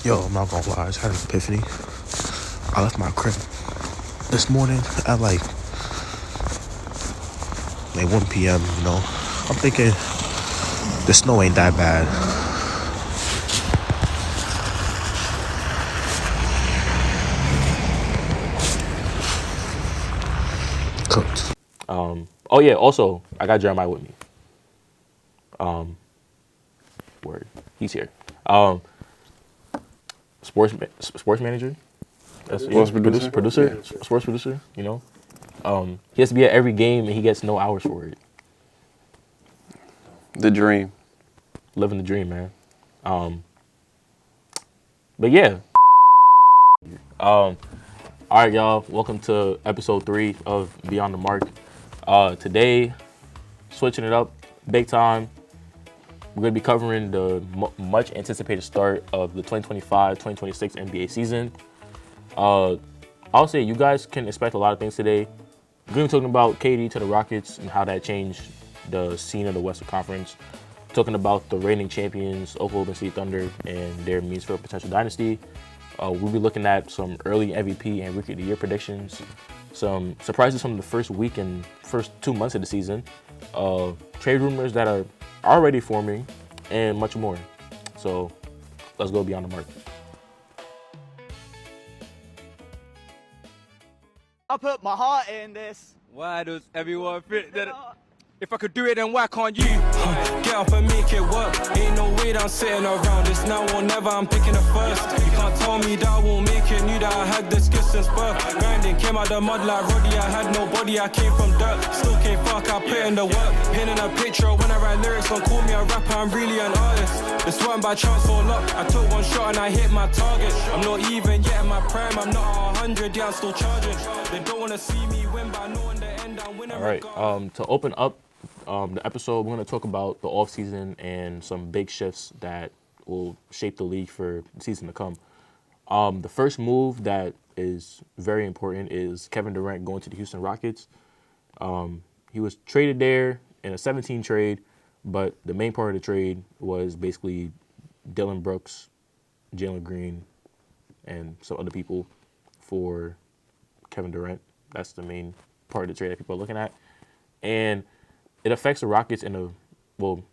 Yo, I'm not gonna lie, I just had an epiphany. I left my crib this morning at like 1 p.m., you know. I'm thinking the snow ain't that bad. Cooked. Oh yeah, also I got Jeremiah with me. Word. He's here. Sports manager. That's Sports producer? Producer. Yeah. Sports producer, you know. He has to be at every game and he gets no hours for it. The dream. Living the dream, man. But yeah. All right, y'all. Welcome to episode 3 of Beyond the Mark. Today, switching it up big time. We're going to be covering the much anticipated start of the 2025-2026 NBA season. I'll say you guys can expect a lot of things today. We're going to be talking about KD to the Rockets and how that changed the scene of the Western Conference. Talking about the reigning champions, Oklahoma City Thunder, and their means for a potential dynasty. We'll be looking at some early MVP and Rookie of the Year predictions, some surprises from the first week and first 2 months of the season, trade rumors that are already forming, and much more. So let's go beyond the mark. I put my heart in this. Why does everyone fit that? If I could do it, then why can't you? Get up and make it work. Ain't no way that I'm sitting around. It's now or never, I'm picking it first. You can't tell me that I won't make it. Knew that I had the skills since birth. Grinding, came out the mud like Roddy. I had no body, I came from dirt. Still came fuck, I put in the work. Painting a picture when I write lyrics. Don't call me a rapper, I'm really an artist. This one by chance or luck. I took one shot and I hit my target. I'm not even yet in my prime. I'm not 100, yeah, I'm still charging. They don't want to see me win, but I know in the end I'm winning. All right, to open up the episode, we're going to talk about the offseason and some big shifts that will shape the league for the season to come. The first move that is very important is Kevin Durant going to the Houston Rockets. He was traded there in a 17 trade, but the main part of the trade was basically Dillon Brooks, Jalen Green, and some other people for Kevin Durant. That's the main part of the trade that people are looking at. And it affects the Rockets it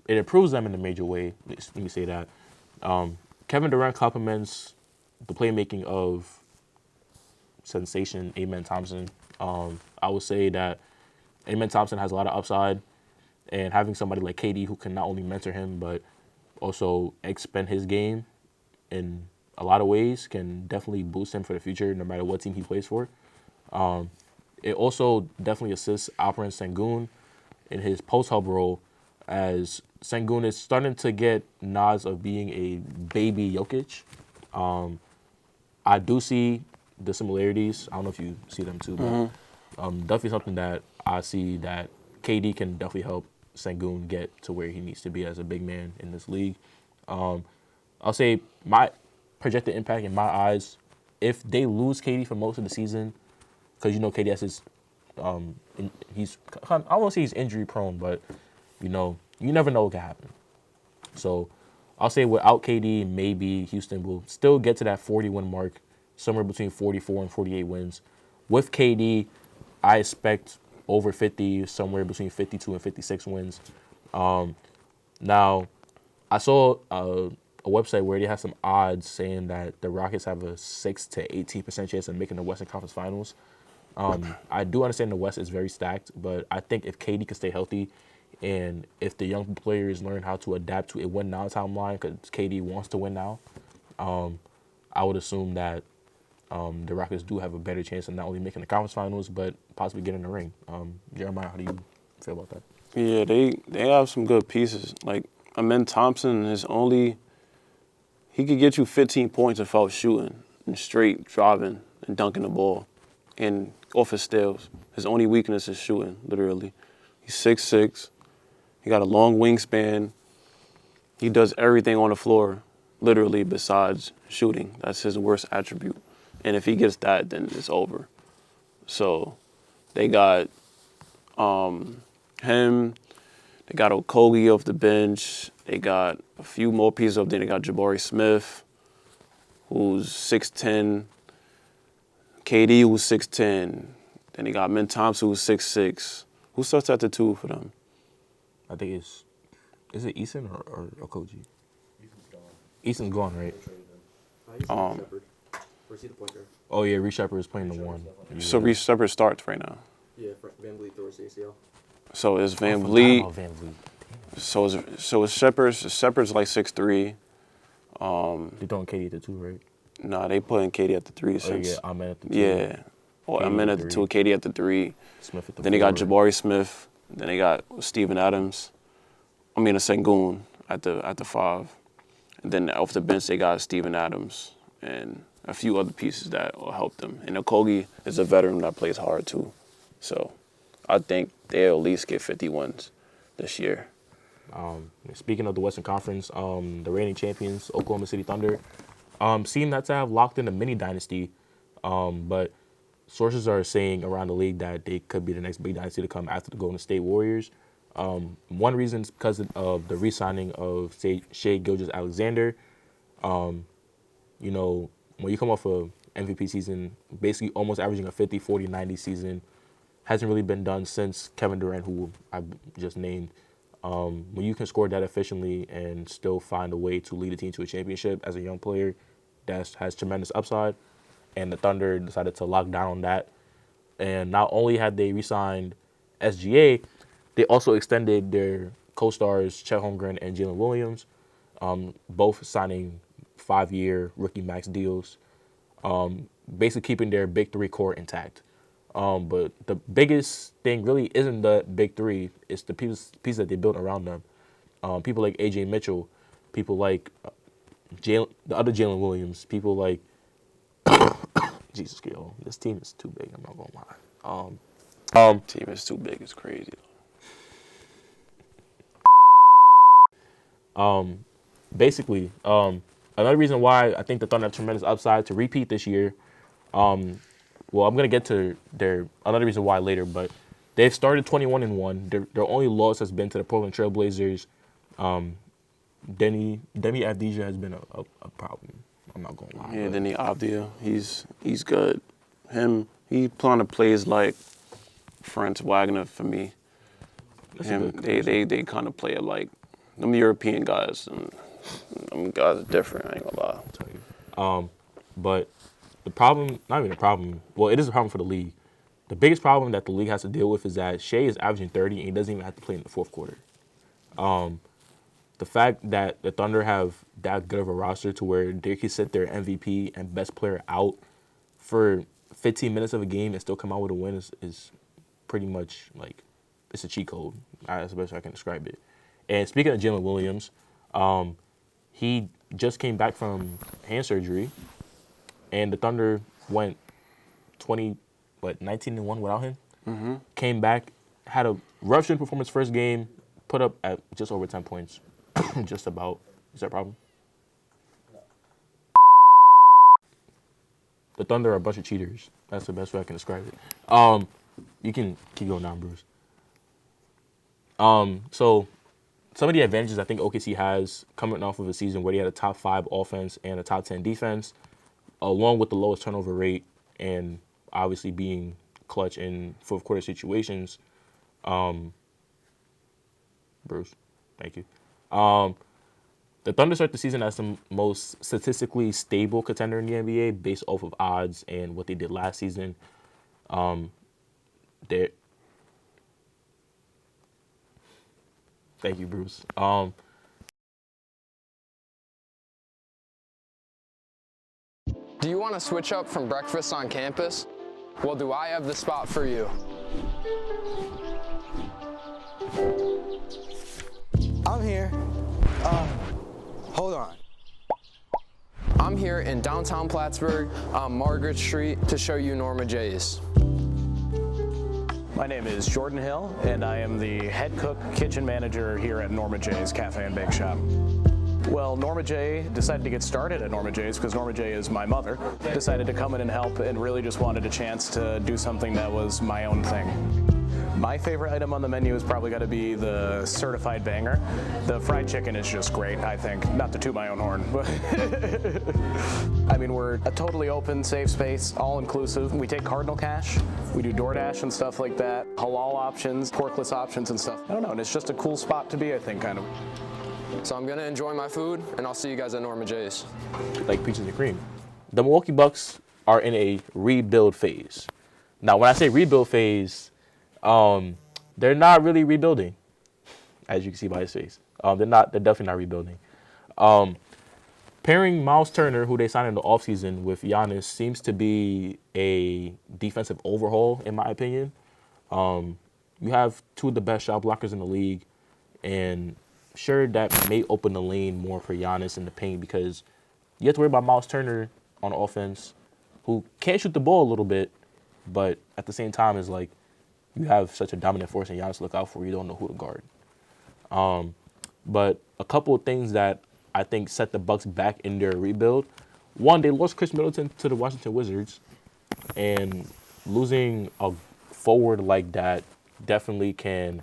improves them in a major way. Let me say that. Kevin Durant complements the playmaking of sensation Amen Thompson. I would say that Amen Thompson has a lot of upside, and having somebody like KD who can not only mentor him but also expand his game in a lot of ways can definitely boost him for the future no matter what team he plays for. It also definitely assists Alperen Sengun in his post-hub role, as Sengun is starting to get nods of being a baby Jokic. I do see the similarities. I don't know if you see them too, but definitely something that I see that KD can definitely help Sengun get to where he needs to be as a big man in this league. I'll say my projected impact in my eyes, if they lose KD for most of the season, because KD has his he's, I don't want to say he's injury prone, but you never know what can happen. So I'll say without KD, maybe Houston will still get to that 40 win mark, somewhere between 44 and 48 wins. With KD, I expect over 50, somewhere between 52 and 56 wins. Now, I saw a website where they have some odds saying that the Rockets have a 6 to 18% chance of making the Western Conference Finals. I do understand the West is very stacked, but I think if KD can stay healthy and if the young players learn how to adapt to a win now timeline, because KD wants to win now, I would assume that the Rockets do have a better chance of not only making the conference finals, but possibly getting the ring. Jeremiah, how do you feel about that? Yeah, they have some good pieces. Like, Amen Thompson he could get you 15 points without shooting and straight driving and dunking the ball and off his steals. His only weakness is shooting, literally. He's 6'6". He got a long wingspan. He does everything on the floor, literally, besides shooting. That's his worst attribute. And if he gets that, then it's over. So they got him. They got Okogie off the bench. They got a few more pieces up there. They got Jabari Smith, who's 6'10", KD, who's 6'10", then they got Min Thompson, who's 6'6". Who starts at the 2 for them? I think is it Eason or Okoji? Eason's gone, right? Oh yeah, Reece Shepard is playing the 1. So Reece Shepard starts right now. Yeah, Van Vliet throws ACL. So is Van I forgot Vliet. about Van Vliet. So is Shepard's like 6'3". They're throwing KD at the 2, right? Nah, they putting KD at the 3 Oh since. yeah, I'm at the 2. Yeah. Or I'm in at the 2, KD at the 3. Smith at the Then they got 4. Jabari Smith. Then they got Steven Adams. I mean, Sengun at the 5. And then off the bench, they got Steven Adams and a few other pieces that will help them. And Okogie is a veteran that plays hard too. So I think they'll at least get 50 wins this year. Speaking of the Western Conference, the reigning champions, Oklahoma City Thunder, seem not to have locked in a mini dynasty, but sources are saying around the league that they could be the next big dynasty to come after the Golden State Warriors. One reason is because of the re-signing of Shai Gilgeous-Alexander. You know, when you come off a MVP season, basically almost averaging a 50, 40, 90 season, hasn't really been done since Kevin Durant, who I just named. When you can score that efficiently and still find a way to lead a team to a championship as a young player, that has tremendous upside. And the Thunder decided to lock down on that. And not only had they re-signed SGA, they also extended their co-stars Chet Holmgren and Jalen Williams, both signing 5-year rookie max deals, basically keeping their big 3 core intact. But the biggest thing really isn't the big 3; it's the piece that they built around them. People like AJ Mitchell, people like the other Jalen Williams, people like Jesus, yo, this team is too big. I'm not gonna lie. Team is too big. It's crazy. Basically, another reason why I think the Thunder have tremendous upside to repeat this year. Well, I'm gonna get to another reason why later, but they've started 21-1. Their only loss has been to the Portland Trail Blazers. Demi Avdija has been a problem. I'm not gonna lie. Yeah, Deni Avdija, he's good. He kind of plays like Franz Wagner for me. They kind of play it like them European guys. And them guys are different. I ain't gonna lie. I'll tell you. But the problem, not even a problem. Well, it is a problem for the league. The biggest problem that the league has to deal with is that Shai is averaging 30 and he doesn't even have to play in the fourth quarter. The fact that the Thunder have that good of a roster to where they can sit their MVP and best player out for 15 minutes of a game and still come out with a win is pretty much like, it's a cheat code. That's the best way I can describe it. And speaking of Jalen Williams, he just came back from hand surgery, and the Thunder went 19-1 without him. Mm-hmm. Came back, had a rough shooting performance first game, put up at just over 10 points. Just about. Is that a problem? No. The Thunder are a bunch of cheaters. That's the best way I can describe it. You can keep going down, Bruce. So some of the advantages I think OKC has coming off of a season where they had a top 5 offense and a top 10 defense, along with the lowest turnover rate and obviously being clutch in fourth quarter situations. Bruce, thank you. The Thunder start the season as the most statistically stable contender in the NBA based off of odds and what they did last season. Thank you, Bruce. Do you want to switch up from breakfast on campus? Well, do I have the spot for you? I'm here. Hold on. I'm here in downtown Plattsburgh on Margaret Street to show you Norma J's. My name is Jordan Hill, and I am the head cook, kitchen manager here at Norma J's Cafe and Bake Shop. Well, Norma J decided to get started at Norma J's because Norma J is my mother. Decided to come in and help and really just wanted a chance to do something that was my own thing. My favorite item on the menu has probably got to be the certified banger. The fried chicken is just great, I think. Not to toot my own horn, but I mean, mean, we're a totally open, safe space, all-inclusive. We take Cardinal Cash. We do DoorDash and stuff like that. Halal options, porkless options and stuff. I don't know, and it's just a cool spot to be, I think, kind of. So I'm gonna enjoy my food, and I'll see you guys at Norma J's. Like peaches and cream. The Milwaukee Bucks are in a rebuild phase. Now, when I say rebuild phase, they're not really rebuilding, as you can see by his face. They're definitely not rebuilding. Pairing Miles Turner, who they signed in the offseason, with Giannis seems to be a defensive overhaul, in my opinion. You have two of the best shot blockers in the league, and sure, that may open the lane more for Giannis in the paint because you have to worry about Miles Turner on offense, who can shoot the ball a little bit, but at the same time is like you have such a dominant force in Giannis to look out for. You don't know who to guard. But a couple of things that I think set the Bucks back in their rebuild. One, they lost Chris Middleton to the Washington Wizards, and losing a forward like that definitely can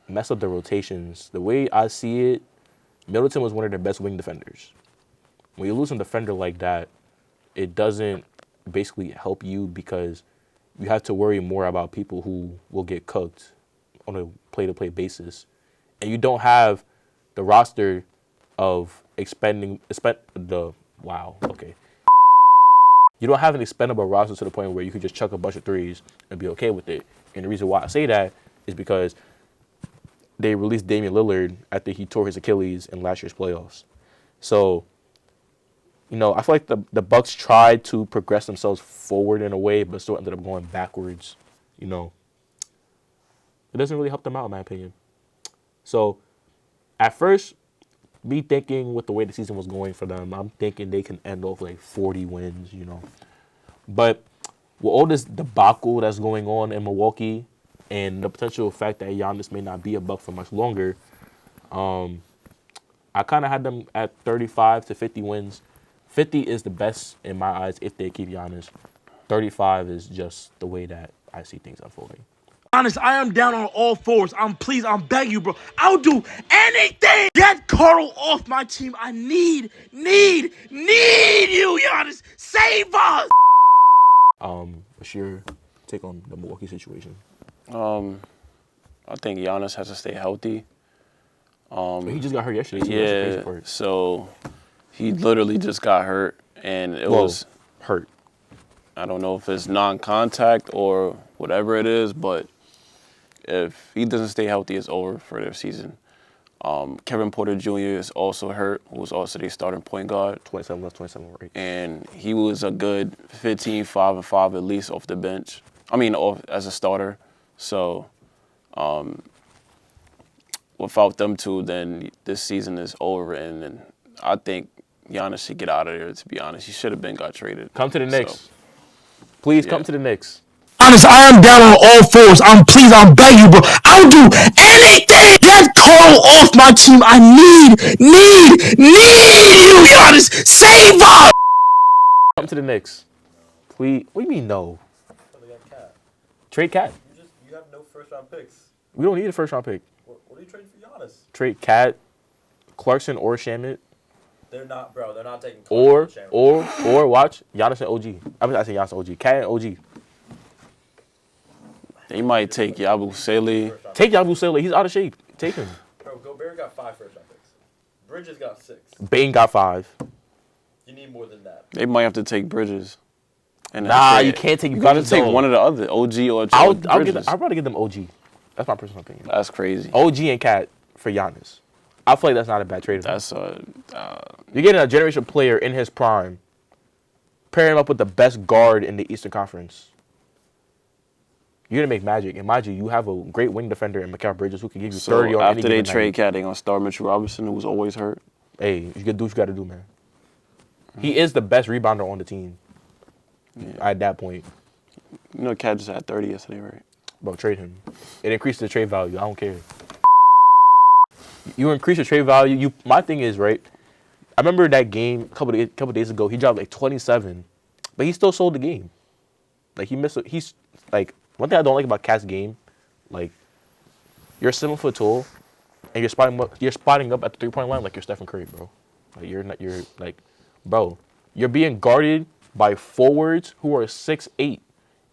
mess up the rotations. The way I see it, Middleton was one of their best wing defenders. When you lose a defender like that, it doesn't basically help you because you have to worry more about people who will get cooked on a play-to-play basis. And you don't have the roster of You don't have an expendable roster to the point where you could just chuck a bunch of threes and be okay with it. And the reason why I say that is because they released Damian Lillard after he tore his Achilles in last year's playoffs. So, I feel like the Bucks tried to progress themselves forward in a way, but still ended up going backwards. It doesn't really help them out, in my opinion. So, at first, me thinking with the way the season was going for them, I'm thinking they can end off like 40 wins, But with all this debacle that's going on in Milwaukee and the potential fact that Giannis may not be a Buck for much longer, I kind of had them at 35 to 50 wins. 50 is the best in my eyes if they keep Giannis. 35 is just the way that I see things unfolding. Honest, I am down on all fours. I'm begging you, bro. I'll do anything. Get Carl off my team. I need you, Giannis. Save us. What's your take on the Milwaukee situation? I think Giannis has to stay healthy. He just got hurt yesterday. Yeah, so he literally just got hurt, and it was hurt. I don't know if it's non-contact or whatever it is, but if he doesn't stay healthy, it's over for their season. Kevin Porter Jr. is also hurt, who was also their starting point guard. 27 left, 27 right. And he was a good 15, 5 and 5 at least off the bench. As a starter. So without them two, then this season is over. And I think Giannis should get out of there, to be honest. He should have got traded. Come to the Knicks. Please come to the Knicks. Honest, I am down on all fours. I'm begging you, bro. I'll do anything. Get Carl off my team. I need you, Giannis. Save us. Come to the Knicks. Please. What do you mean no? Trade Cat. You have no first-round picks. We don't need a first-round pick. What are you trading for Giannis? Trade Cat, Clarkson, or Shamit. They're not, bro. They're not taking Or watch Giannis and OG. I say Giannis and OG. Cat and OG. They might take Yabu Sele. Take Yabu Sele. He's out of shape. Take him. Bro, Gobert got 5 first-round picks. Bridges got 6. Bane got 5. You need more than that. They might have to take Bridges. And you can't take. You got to take one of the other, OG or Bridges. I'd rather give them OG. That's my personal opinion. That's crazy. OG and Cat for Giannis. I feel like that's not a bad trade. That's you're getting a generational player in his prime, pairing him up with the best guard in the Eastern Conference. You're gonna make magic, and mind you have a great wing defender in Mikal Bridges who can give you 30 on any given night. After they trade Cat, they gonna start Mitchell Robinson, who was always hurt. Hey, you gotta do what you gotta do, man. He is the best rebounder on the team. Yeah. At that point, Cat just had 30 yesterday, right? Bro, trade him. It increases the trade value. I don't care. You increase the trade value. My thing is, right, I remember that game a couple days ago. He dropped like 27, but he still sold the game. Like he's like, one thing I don't like about Cat's game, like, you're 7 foot tall, and you're spotting up at the 3-point line like you're Stephen Curry, bro. Like you're bro, you're being guarded by forwards who are 6'8".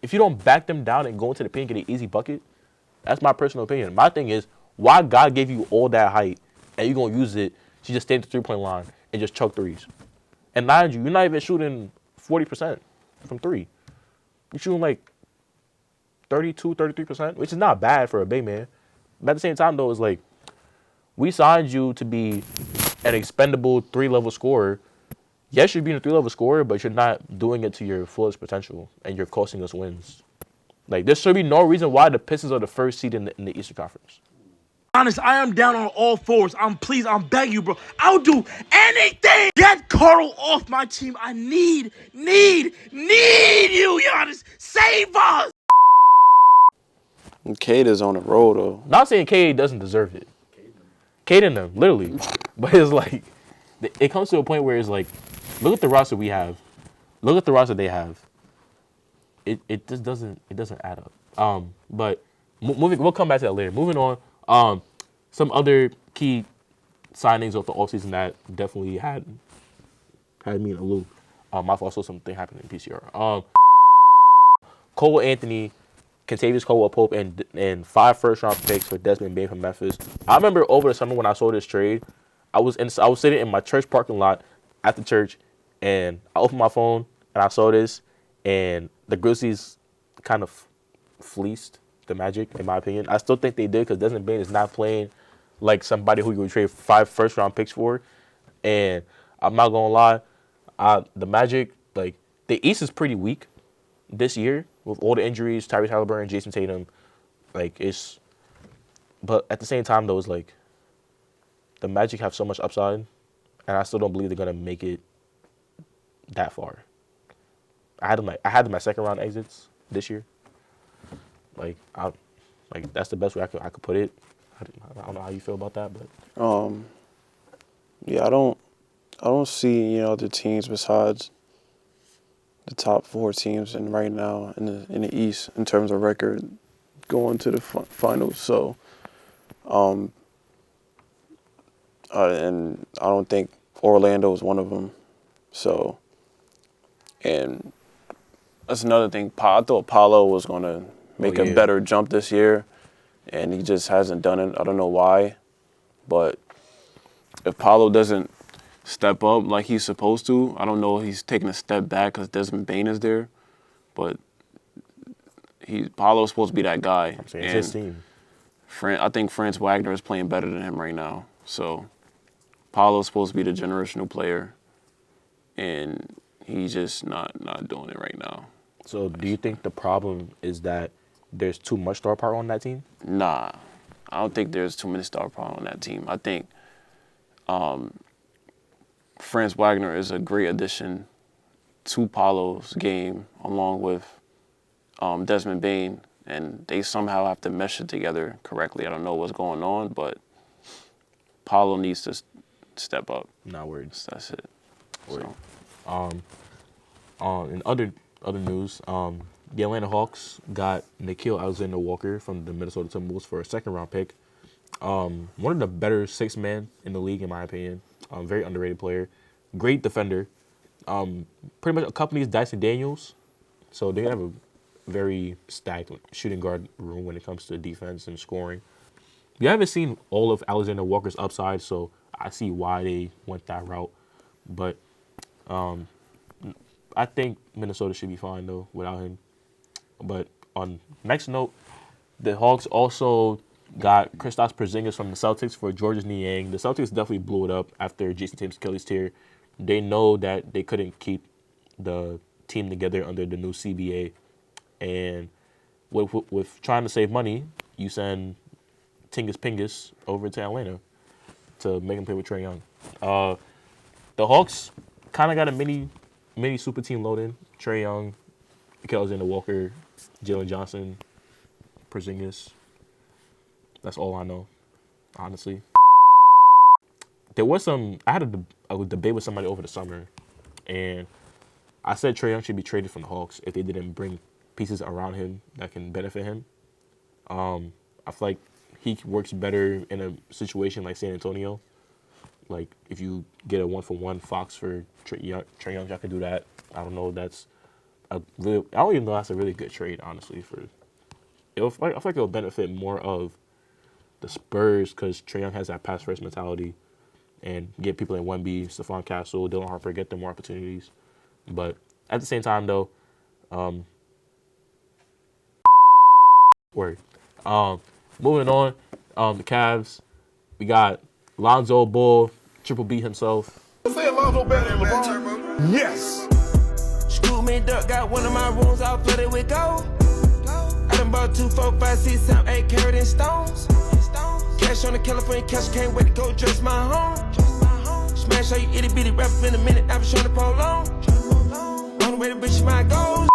If you don't back them down and go into the paint and get an easy bucket, that's my personal opinion. My thing is, why God gave you all that height and you're going to use it to just stand at the three-point line and just chuck threes? And mind you, you're not even shooting 40% from three. You're shooting like 32, 33%, which is not bad for a big man. But at the same time, though, it's like, we signed you to be an expendable three-level scorer. Yes, you're being a three-level scorer, but you're not doing it to your fullest potential, and you're costing us wins. Like, there should be no reason why the Pistons are the first seed in the Eastern Conference. Honest, I am down on all fours. I'm begging you, bro. I'll do anything. Get Carl off my team. I need you, Giannis. Save us. Cade is on the road, though. Not saying Cade doesn't deserve it. Cade and them, literally. But it's like, it comes to a point where it's like, look at the roster we have. Look at the roster they have. It just doesn't add up. But moving, we'll come back to that later. Moving on. Some other key signings of the offseason that definitely had me in a loop. I've also something happened in PCR. Cole Anthony, Kentavious Caldwell-Pope, and 5 first-round picks for Desmond Bane from Memphis. I remember over the summer when I saw this trade, I was sitting in my church parking lot at the church, and I opened my phone and I saw this, and the Grizzlies kind of fleeced the Magic, in my opinion. I still think they did because Desmond Bane is not playing like somebody who you would trade 5 first-round picks for. And I'm not gonna lie, the Magic, like, the East is pretty weak this year with all the injuries, Tyrese Halliburton, Jason Tatum. Like, but at the same time though, it's like the Magic have so much upside, and I still don't believe they're gonna make it that far. I had them at second round exits this year. Like, that's the best way I could put it. I don't know how you feel about that, but yeah, I don't see other teams besides the top 4 teams and right now in the East in terms of record going to the finals. So, and I don't think Orlando is one of them. So, and that's another thing. I thought Paolo was going to make a better jump this year, and he just hasn't done it. I don't know why, but if Paolo doesn't step up like he's supposed to, I don't know if he's taking a step back because Desmond Bane is there, but Paolo's supposed to be that guy. I'm saying it's his team. I think Franz Wagner is playing better than him right now. So Paolo's supposed to be the generational player, and he's just not doing it right now. So do you think the problem is that there's too much star power on that team? Nah, I don't think there's too many star power on that team. I think Franz Wagner is a great addition to Paolo's game along with Desmond Bane, and they somehow have to mesh it together correctly. I don't know what's going on, but Paolo needs to step up. Not words. That's it. So. In other news, the Atlanta Hawks got Nickeil Alexander-Walker from the Minnesota Timberwolves for a second-round pick. One of the better 6-men in the league, in my opinion. Very underrated player. Great defender. Pretty much accompanies Dyson Daniels. So they have a very stacked shooting guard room when it comes to defense and scoring. We haven't seen all of Alexander Walker's upside, so I see why they went that route. But I think Minnesota should be fine, though, without him. But on next note, the Hawks also got Kristaps Porzingis from the Celtics for Georges Niang. The Celtics definitely blew it up after Jason Tatum's Achilles tear. They know that they couldn't keep the team together under the new CBA. And with trying to save money, you send Tingus Pingus over to Atlanta to make him play with Trae Young. The Hawks kind of got a mini super team loading. Trae Young, Nickeil Alexander-Walker, Jalen Johnson, Porzingis. That's all I know, honestly. There was I had a debate with somebody over the summer, and I said Trae Young should be traded from the Hawks if they didn't bring pieces around him that can benefit him. I feel like he works better in a situation like San Antonio, Like, if you get a 1-for-1 Fox for Trae Young, y'all can do that. I don't know. That's I don't even know that's a really good trade, honestly. I feel like it'll benefit more of the Spurs because Trae Young has that pass first mentality, and get people in Wemby, Stephon Castle, Dylan Harper, get them more opportunities. But at the same time, though, moving on, the Cavs, we got Lonzo Ball, Triple B himself. Say Lonzo better than LeBron. Yes. Screw me duck, got one of my rooms all flooded with gold. I done bought 2, 4, 5, 6, 7, 8 carat in stones. Cash on the California cash, can't wait to go dress my home. Smash all you itty bitty rapper in a minute, I was trying to prolong. On the way to reach my goals.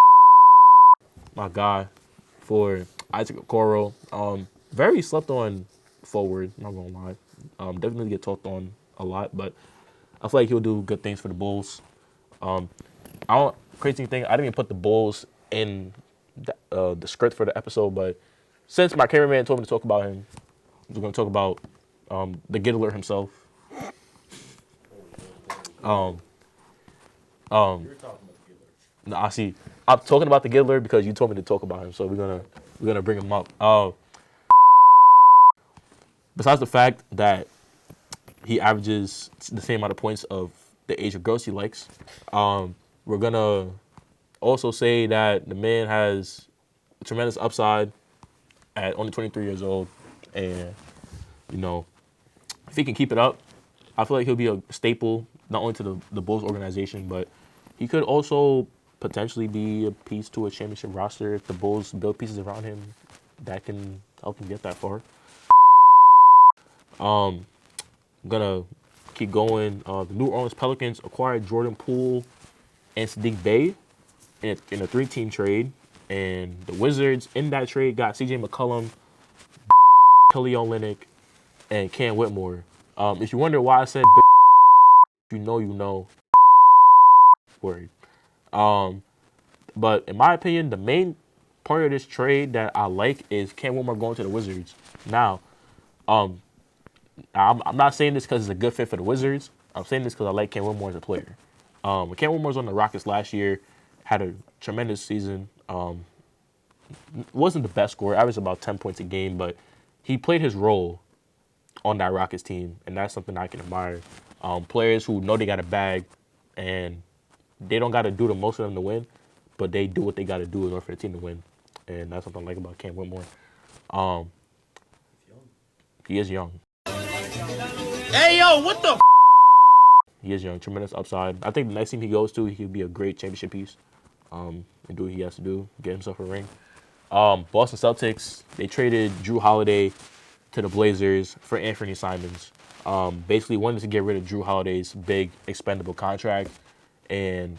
My guy for Isaac Okoro. Very slept on forward, not gonna lie. Definitely get talked on a lot, but I feel like he'll do good things for the Bulls. Crazy thing, I didn't even put the Bulls in the script for the episode, but since my cameraman told me to talk about him, we're gonna talk about the Giddler himself. No, I see. I'm talking about the Giddler because you told me to talk about him, so we're gonna bring him up. Besides the fact that he averages the same amount of points of the age of girls he likes, we're gonna also say that the man has a tremendous upside at only 23 years old, and if he can keep it up, I feel like he'll be a staple not only to the Bulls organization, but he could also potentially be a piece to a championship roster if the Bulls build pieces around him that can help him get that far. I'm gonna keep going. The New Orleans Pelicans acquired Jordan Poole and Sadiq Bey in a 3-team trade, and the Wizards in that trade got CJ McCollum, Kelly Olynyk, and Cam Whitmore. If you wonder why I said you know, word. But in my opinion, the main part of this trade that I like is Cam Whitmore going to the Wizards. Now, I'm not saying this because it's a good fit for the Wizards. I'm saying this because I like Cam Whitmore as a player. When Cam Whitmore was on the Rockets last year, had a tremendous season. Wasn't the best scorer, averaged about 10 points a game, but he played his role on that Rockets team, and that's something I can admire. Players who know they got a bag, and they don't got to do the most of them to win, but they do what they got to do in order for the team to win, and that's something I like about Cam Whitmore. He is young. Hey, yo, what the He is young, tremendous upside. I think the next team he goes to, he'll be a great championship piece. And do what he has to do, get himself a ring. Boston Celtics, they traded Drew Holiday to the Blazers for Anthony Simons. Basically wanted to get rid of Drew Holiday's big expendable contract, and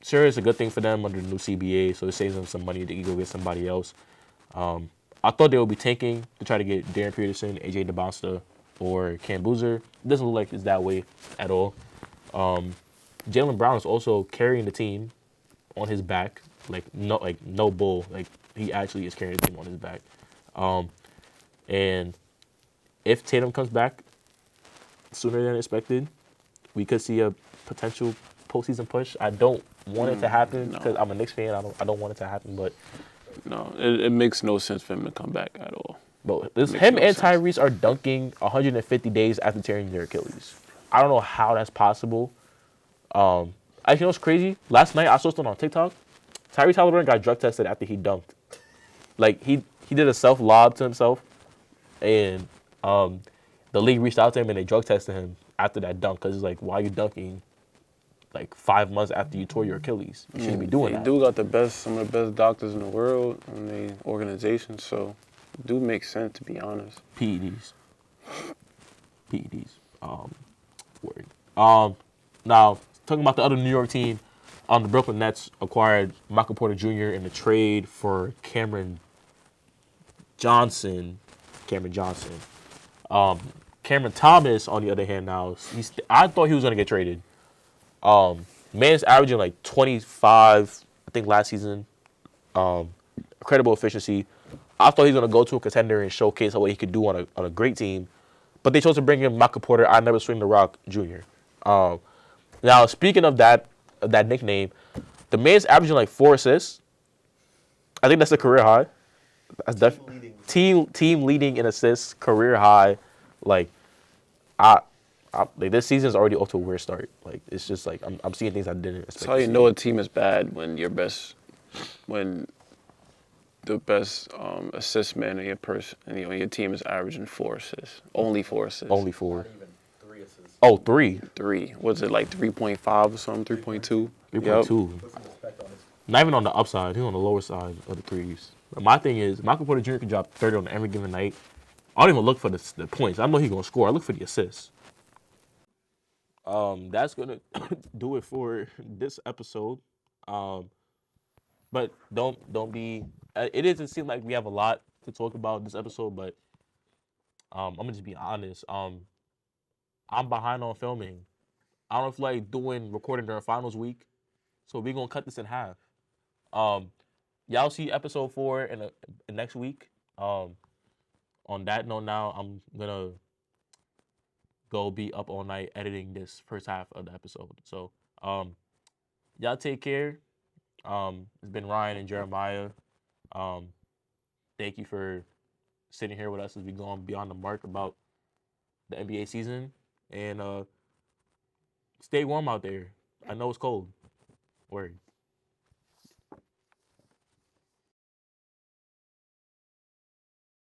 sure, it's a good thing for them under the new CBA, so it saves them some money. They can go get somebody else. I thought they would be tanking to try to get Darren Peterson, AJ DeBosta, or Cam Boozer. It doesn't look like it's that way at all. Jaylen Brown is also carrying the team on his back, no bull. Like, he actually is carrying the team on his back. And if Tatum comes back sooner than expected, we could see a potential postseason push. I don't want it to happen because I'm a Knicks fan. I don't want it to happen, but no, it makes no sense for him to come back at all. But him and Tyrese are dunking 150 days after tearing their Achilles. I don't know how that's possible. Actually, you know what's crazy? Last night, I saw something on TikTok. Tyrese Halliburton got drug tested after he dunked. Like, he did a self-lob to himself, and the league reached out to him and they drug tested him after that dunk because it's like, why are you dunking like 5 months after you tore your Achilles? You shouldn't be doing that. They do got some of the best doctors in the world in the organization, so it do make sense, to be honest. PEDs. Word. Now, talking about the other New York team, the Brooklyn Nets acquired Michael Porter Jr. in the trade for Cameron Johnson. Cameron Thomas, on the other hand, now, I thought he was going to get traded. Man's averaging like 25, I think, last season. Incredible efficiency. I thought he was going to go to a contender and showcase what he could do on a great team. but they chose to bring in Michael Porter. I never swing the rock, Jr. Now speaking of that nickname, the man's averaging like 4 assists. I think that's a career high. That's definitely team leading in assists, career high. Like like this season's already off to a weird start. Like it's just like I'm seeing things I didn't expect. That's how you know a team is bad when the best assist man in your team is averaging 4 assists. Only 4 assists. Only 4. Not even 3 assists. Oh, 3. 3. Was it like 3.5 or something? 3.2. 3.2. Not even on the upside. He's on the lower side of the threes. But my thing is, Michael Porter Jr. can drop 30 on every given night. I don't even look for the points. I know he's gonna score. I look for the assists. That's gonna do it for this episode. But don't be. It doesn't seem like we have a lot to talk about this episode, but I'm gonna just be honest. I'm behind on filming. I don't feel like recording during finals week, so we're gonna cut this in half. Y'all see episode 4 in next week. On that note, now I'm gonna go be up all night editing this first half of the episode. So, y'all take care. It's been Ryan and Jeremiah. Thank you for sitting here with us as we go on beyond the mark about the NBA season. And stay warm out there. I know it's cold. Word.